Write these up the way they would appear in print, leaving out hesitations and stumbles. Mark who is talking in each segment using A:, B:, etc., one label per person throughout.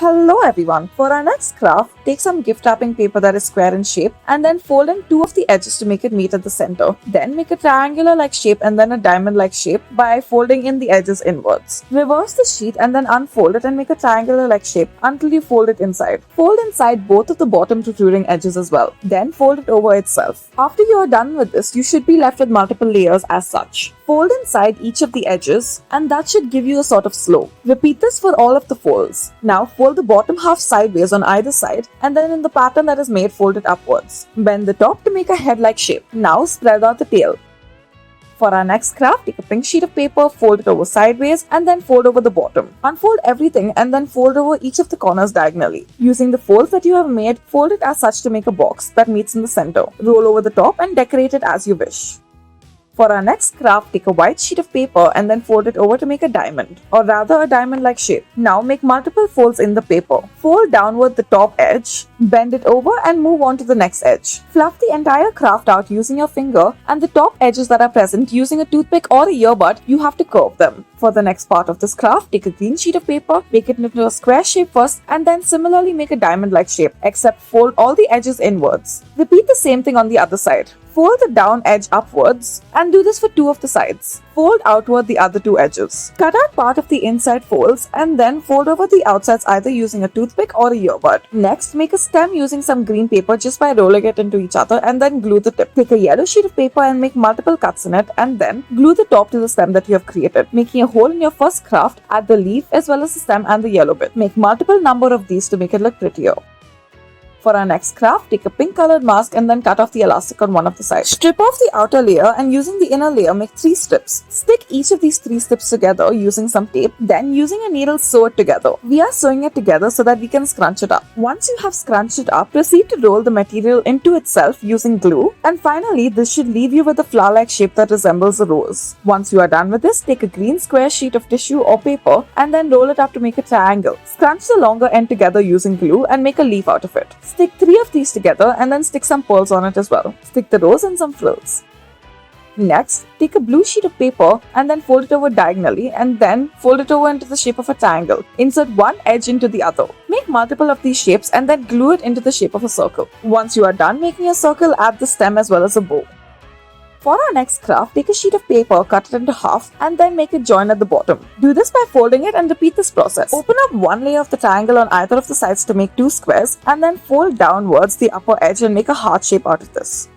A: Hello everyone! For our next craft, take some gift wrapping paper that is square in shape and then fold in two of the edges to make it meet at the center. Then make a triangular like shape and then a diamond like shape by folding in the edges inwards. Reverse the sheet and then unfold it and make a triangular like shape until you fold it inside. Fold inside both of the bottom protruding edges as well. Then fold it over itself. After you are done with this, you should be left with multiple layers as such. Fold inside each of the edges and that should give you a sort of slope. Repeat this for all of the folds. Now fold the bottom half sideways on either side and then in the pattern that is made, fold it upwards. Bend the top to make a head-like shape. Now spread out the tail. For our next craft, take a pink sheet of paper, fold it over sideways and then fold over the bottom. Unfold everything and then fold over each of the corners diagonally. Using the folds that you have made, fold it as such to make a box that meets in the center. Roll over the top and decorate it as you wish. For our next craft, take a white sheet of paper and then fold it over to make a diamond, or rather a diamond-like shape. Now make multiple folds in the paper. Fold downward the top edge, bend it over and move on to the next edge. Fluff the entire craft out using your finger and the top edges that are present using a toothpick or a earbud, you have to curve them. For the next part of this craft, take a green sheet of paper, make it into a square shape first and then similarly make a diamond-like shape, except fold all the edges inwards. Repeat the same thing on the other side. Fold the down edge upwards and do this for two of the sides. Fold outward the other two edges. Cut out part of the inside folds and then fold over the outsides either using a toothpick or a earbud. Next, make a stem using some green paper just by rolling it into each other and then glue the tip. Take a yellow sheet of paper and make multiple cuts in it and then glue the top to the stem that you have created, making a hole in your first craft at the leaf as well as the stem and the yellow bit. Make multiple number of these to make it look prettier. For our next craft, take a pink colored mask and then cut off the elastic on one of the sides. Strip off the outer layer and using the inner layer, make 3 strips. Stick each of these 3 strips together using some tape. Then using a needle, sew it together. We are sewing it together so that we can scrunch it up. Once you have scrunched it up, proceed to roll the material into itself using glue. And finally, this should leave you with a flower-like shape that resembles a rose. Once you are done with this, take a green square sheet of tissue or paper and then roll it up to make a triangle. Scrunch the longer end together using glue and make a leaf out of it. Stick 3 of these together and then stick some pearls on it as well. Stick the rose and some frills. Next, take a blue sheet of paper and then fold it over diagonally and then fold it over into the shape of a triangle. Insert one edge into the other. Make multiple of these shapes and then glue it into the shape of a circle. Once you are done making a circle, add the stem as well as a bow. For our next craft, take a sheet of paper, cut it into half and then make a join at the bottom. Do this by folding it and repeat this process. Open up one layer of the triangle on either of the sides to make 2 squares and then fold downwards the upper edge and make a heart shape out of this.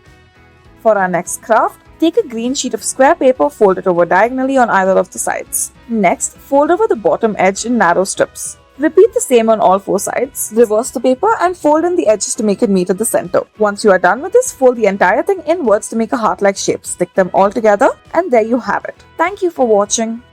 A: For our next craft, take a green sheet of square paper, fold it over diagonally on either of the sides. Next, fold over the bottom edge in narrow strips. Repeat the same on all 4 sides. Reverse the paper and fold in the edges to make it meet at the center. Once you are done with this, fold the entire thing inwards to make a heart-like shape. Stick them all together and there you have it. Thank you for watching.